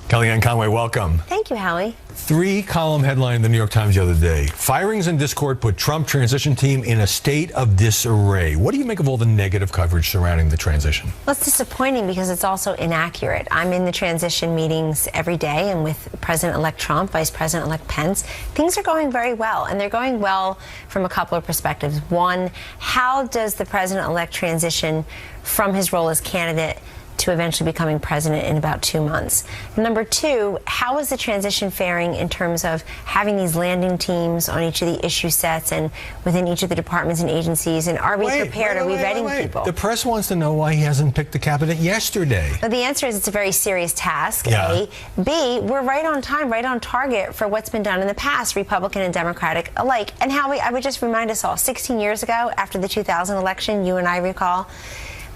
Kellyanne Conway, welcome. Thank you, Howie. 3-column headline in the New York Times the other day. Firings and discord put Trump transition team in a state of disarray. What do you make of all the negative coverage surrounding the transition? Well, it's disappointing because it's also inaccurate. I'm in the transition meetings every day, and with President-elect Trump, Vice President-elect Pence, things are going very well, and they're going well from a couple of perspectives. One, how does the President-elect transition from his role as candidate to eventually becoming president in about 2 months? Number two, how is the transition faring in terms of having these landing teams on each of the issue sets and within each of the departments and agencies? And are we prepared? Are we vetting people? The press wants to know why he hasn't picked the cabinet yesterday. Well, the answer is it's a very serious task, yeah. A. B, we're right on time, right on target for what's been done in the past, Republican and Democratic alike. And Howie, I would just remind us all, 16 years ago, after the 2000 election, you and I recall,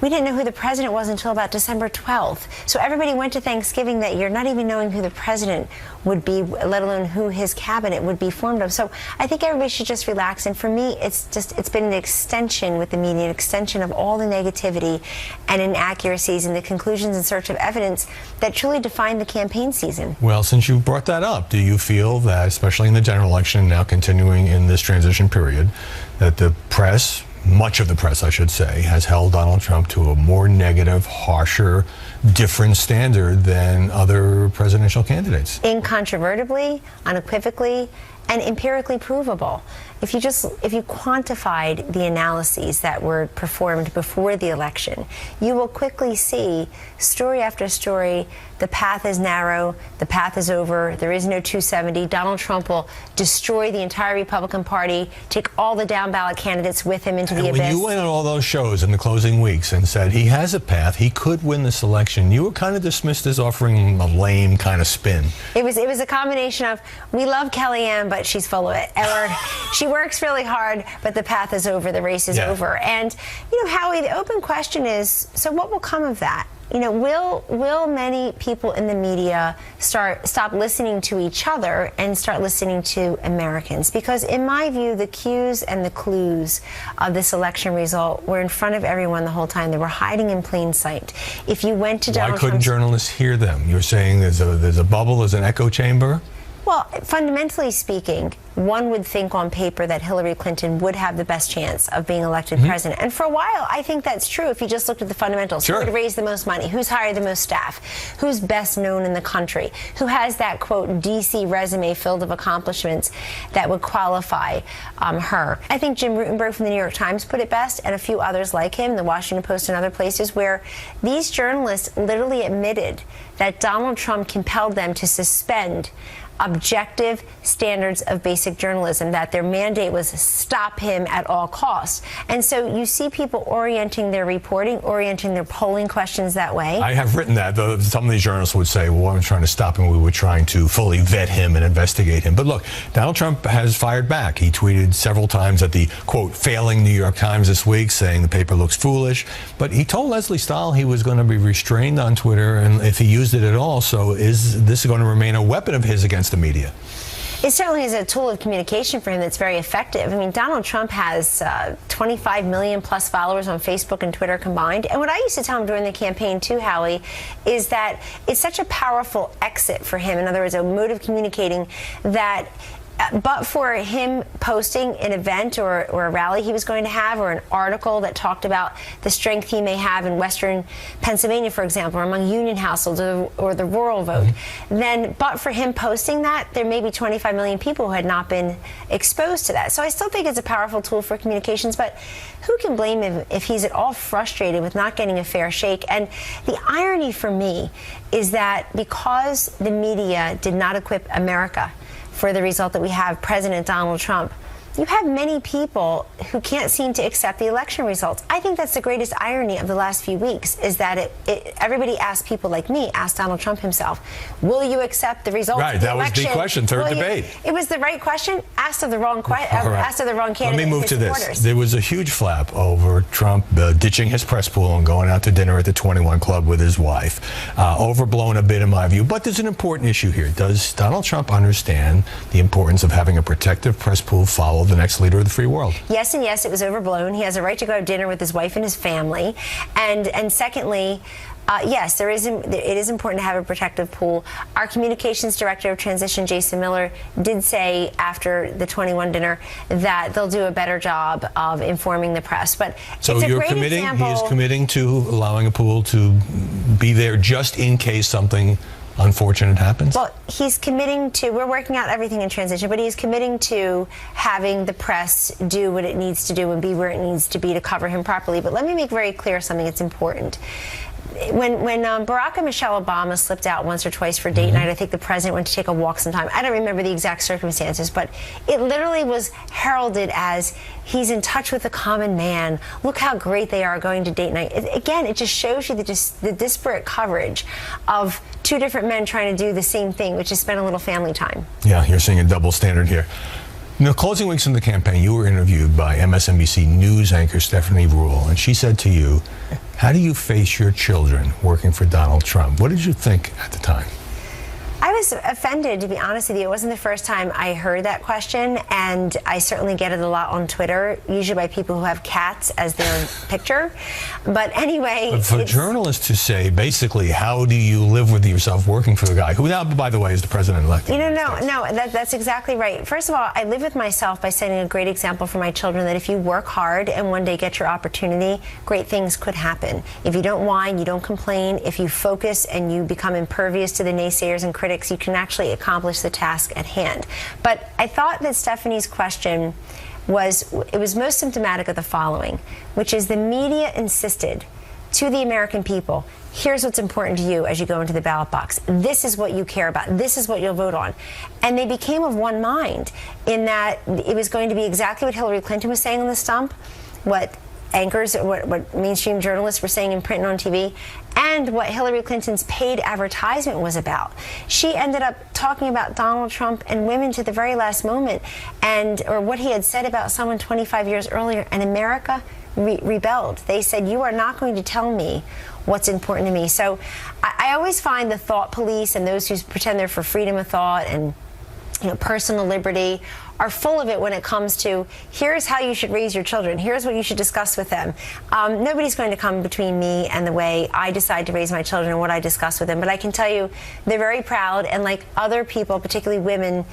we didn't know who the president was until about December 12th. So everybody went to Thanksgiving that year not even knowing who the president would be, let alone who his cabinet would be formed of. So I think everybody should just relax. And for me, it's been an extension with the media, an extension of all the negativity and inaccuracies and the conclusions in search of evidence that truly defined the campaign season. Well, since you brought that up, do you feel that, especially in the general election, now continuing in this transition period, that the press, much of the press, I should say, has held Donald Trump to a more negative, harsher, different standard than other presidential candidates? Incontrovertibly, unequivocally, and empirically provable. If you quantified the analyses that were performed before the election, you will quickly see, story after story, the path is narrow, the path is over, there is no 270. Donald Trump will destroy the entire Republican Party, take all the down-ballot candidates with him into the abyss. When you went on all those shows in the closing weeks and said he has a path, he could win this election, you were kind of dismissed as offering a lame kind of spin. It was a combination of, we love Kellyanne, but she's full of it. Or she works really hard, but the path is over, the race is over. And, Howie, the open question is, so what will come of that? Will many people in the media stop listening to each other and start listening to Americans? Because in my view, the cues and the clues of this election result were in front of everyone the whole time. They were hiding in plain sight. If you went to Donald Why couldn't journalists hear them? You're saying there's a bubble, there's an echo chamber? Well, fundamentally speaking, one would think on paper that Hillary Clinton would have the best chance of being elected president. And for a while, I think that's true if you just looked at the fundamentals. Sure. Who would raise the most money? Who's hired the most staff? Who's best known in the country? Who has that, quote, D.C. resume filled of accomplishments that would qualify her? I think Jim Rutenberg from the New York Times put it best, and a few others like him, the Washington Post and other places, where these journalists literally admitted that Donald Trump compelled them to suspend objective standards of basic journalism, that their mandate was stop him at all costs. And so you see people orienting their reporting, orienting their polling questions that way. I have written that, though some of these journalists would say, well, we weren't trying to stop him, we were trying to fully vet him and investigate him. But look, Donald Trump has fired back. He tweeted several times at the, quote, failing New York Times this week, saying the paper looks foolish. But he told Leslie Stahl he was going to be restrained on Twitter, and if he used it at all. So is this going to remain a weapon of his against the media? It certainly is a tool of communication for him that's very effective. I mean, Donald Trump has 25 million plus followers on Facebook and Twitter combined. And what I used to tell him during the campaign too, Howie, is that it's such a powerful exit for him. In other words, a mode of communicating that but for him posting an event or a rally he was going to have, or an article that talked about the strength he may have in Western Pennsylvania, for example, or among union households or the rural vote, then but for him posting that, there may be 25 million people who had not been exposed to that. So I still think it's a powerful tool for communications, but who can blame him if he's at all frustrated with not getting a fair shake? And the irony for me is that because the media did not equip America for the result that we have, President Donald Trump, you have many people who can't seem to accept the election results. I think that's the greatest irony of the last few weeks, is that everybody asked people like me, asked Donald Trump himself, will you accept the results of the election? Right, that was the question, third debate. It was the right question, asked of the wrong asked of the wrong candidate. Let me move to this. There was a huge flap over Trump ditching his press pool and going out to dinner at the 21 Club with his wife. Overblown a bit in my view, but there's an important issue here. Does Donald Trump understand the importance of having a protective press pool follow the next leader of the free world? Yes, and yes, it was overblown. He has a right to go to dinner with his wife and his family. And secondly, Yes, it is important to have a protective pool. Our communications director of transition, Jason Miller, did say after the 21 dinner that they'll do a better job of informing the press. But so it's a you're great committing, example. he is committing to allowing a pool to be there just in case something unfortunate happens? Well, he's committing to, we're working out everything in transition, but he's committing to having the press do what it needs to do and be where it needs to be to cover him properly. But let me make very clear something that's important. When Barack and Michelle Obama slipped out once or twice for date night, I think the president went to take a walk sometime. I don't remember the exact circumstances, but it literally was heralded as he's in touch with the common man. Look how great they are going to date night. Again, it just shows you the disparate coverage of two different men trying to do the same thing, which is spend a little family time. Yeah, you're seeing a double standard here. In the closing weeks in the campaign, you were interviewed by MSNBC News anchor Stephanie Ruhle, and she said to you, how do you face your children working for Donald Trump? What did you think at the time? I was offended, to be honest with you. It wasn't the first time I heard that question, and I certainly get it a lot on Twitter, usually by people who have cats as their picture. But anyway... But for journalists to say, basically, how do you live with yourself working for the guy, who now, by the way, is the president-elect? You know, no, that's exactly right. First of all, I live with myself by setting a great example for my children that if you work hard and one day get your opportunity, great things could happen. If you don't whine, you don't complain, if you focus and you become impervious to the naysayers and critics, you can actually accomplish the task at hand. But I thought that Stephanie's question was most symptomatic of the following, which is the media insisted to the American people, here's what's important to you as you go into the ballot box. This is what you care about. This is what you'll vote on. And they became of one mind in that it was going to be exactly what Hillary Clinton was saying on the stump, what anchors, what mainstream journalists were saying in print and on TV, and what Hillary Clinton's paid advertisement was about. She ended up talking about Donald Trump and women to the very last moment, or what he had said about someone 25 years earlier, and America rebelled. They said, you are not going to tell me what's important to me. So I always find the thought police and those who pretend they're for freedom of thought and personal liberty are full of it when it comes to here's how you should raise your children, here's what you should discuss with them. Nobody's going to come between me and the way I decide to raise my children and what I discuss with them. But I can tell you they're very proud, and like other people, particularly women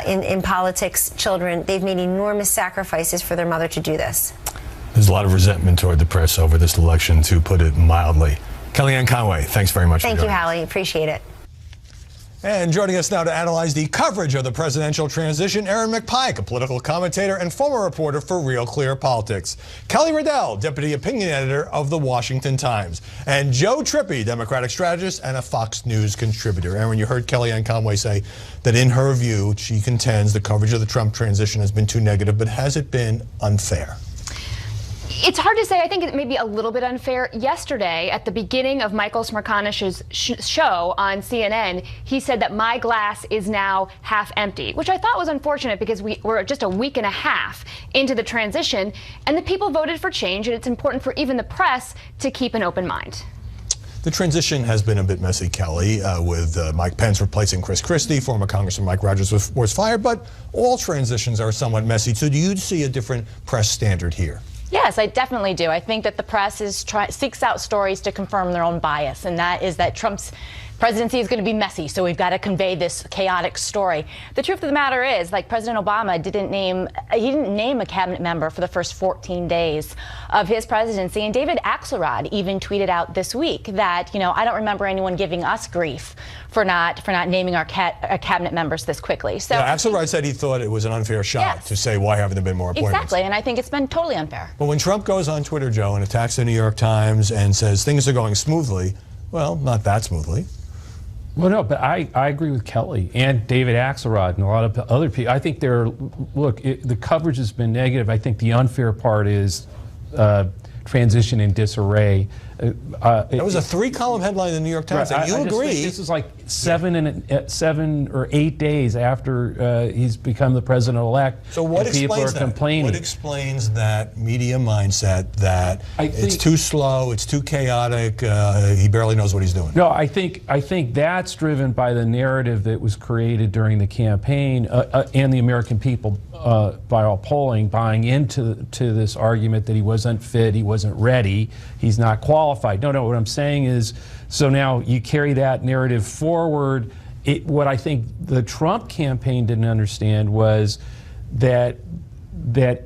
in politics, children, they've made enormous sacrifices for their mother to do this. There's a lot of resentment toward the press over this election, to put it mildly. Kellyanne Conway, thanks very much. Thank you, Hallie. Appreciate it. And joining us now to analyze the coverage of the presidential transition, Aaron McPike, a political commentator and former reporter for Real Clear Politics. Kelly Riddell, deputy opinion editor of the Washington Times. And Joe Trippi, Democratic strategist and a Fox News contributor. Aaron, you heard Kellyanne Conway say that in her view, she contends the coverage of the Trump transition has been too negative, but has it been unfair? It's hard to say. I think it may be a little bit unfair. Yesterday, at the beginning of Michael Smercanish's show on CNN, he said that my glass is now half empty, which I thought was unfortunate because we're just a week and a half into the transition, and the people voted for change, and it's important for even the press to keep an open mind. The transition has been a bit messy, Kelly, with Mike Pence replacing Chris Christie. Former Congressman Mike Rogers was fired, but all transitions are somewhat messy. So do you see a different press standard here? Yes, I definitely do. I think that the press seeks out stories to confirm their own bias, and that is that Trump's presidency is going to be messy, so we've got to convey this chaotic story. The truth of the matter is, like President Obama didn't name a cabinet member for the first 14 days of his presidency, and David Axelrod even tweeted out this week that, I don't remember anyone giving us grief for not naming our cabinet members this quickly. So yeah, Axelrod said he thought it was an unfair shot to say, why haven't there been more appointments? Exactly, and I think it's been totally unfair. But when Trump goes on Twitter, Joe, and attacks the New York Times and says things are going smoothly, well, not that smoothly. Well, no, but I agree with Kelly and David Axelrod and a lot of other people. I think the coverage has been negative. I think the unfair part is transition in disarray. That was a 3-column headline in the New York Times. Right, and you agree. This is like 7 or 8 days after he's become the president-elect. So what explains people are that? complaining. What explains that media mindset that it's too slow, it's too chaotic, he barely knows what he's doing? No, I think that's driven by the narrative that was created during the campaign and the American people, by all polling, buying into this argument that he wasn't fit, he wasn't ready, he's not qualified. disqualified. No, what I'm saying is, so now you carry that narrative forward. What I think the Trump campaign didn't understand was that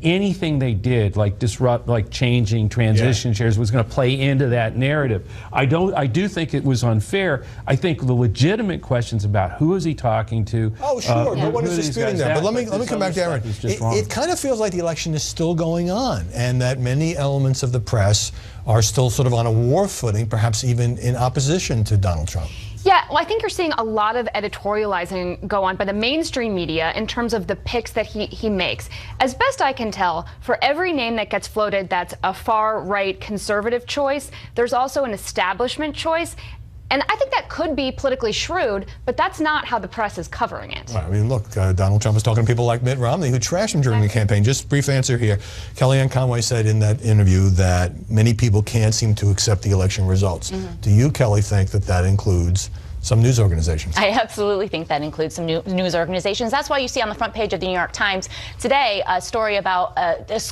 anything they did, like disrupt, like changing transition shares, was going to play into that narrative. I do think it was unfair. I think the legitimate questions about who is he talking to. Oh, sure, no one is disputing that. But let me come back to Aaron. It kind of feels like the election is still going on, and that many elements of the press are still sort of on a war footing, perhaps even in opposition to Donald Trump. Yeah, well, I think you're seeing a lot of editorializing go on by the mainstream media in terms of the picks that he makes. As best I can tell, for every name that gets floated that's a far-right conservative choice, there's also an establishment choice. And I think that could be politically shrewd, but that's not how the press is covering it. I mean, look, Donald Trump is talking to people like Mitt Romney, who trashed him during the campaign. Just brief answer here. Kellyanne Conway said in that interview that many people can't seem to accept the election results. Do you, Kelly, think that that includes some news organizations? I absolutely think that includes some news organizations. That's why you see on the front page of the New York Times today a story about this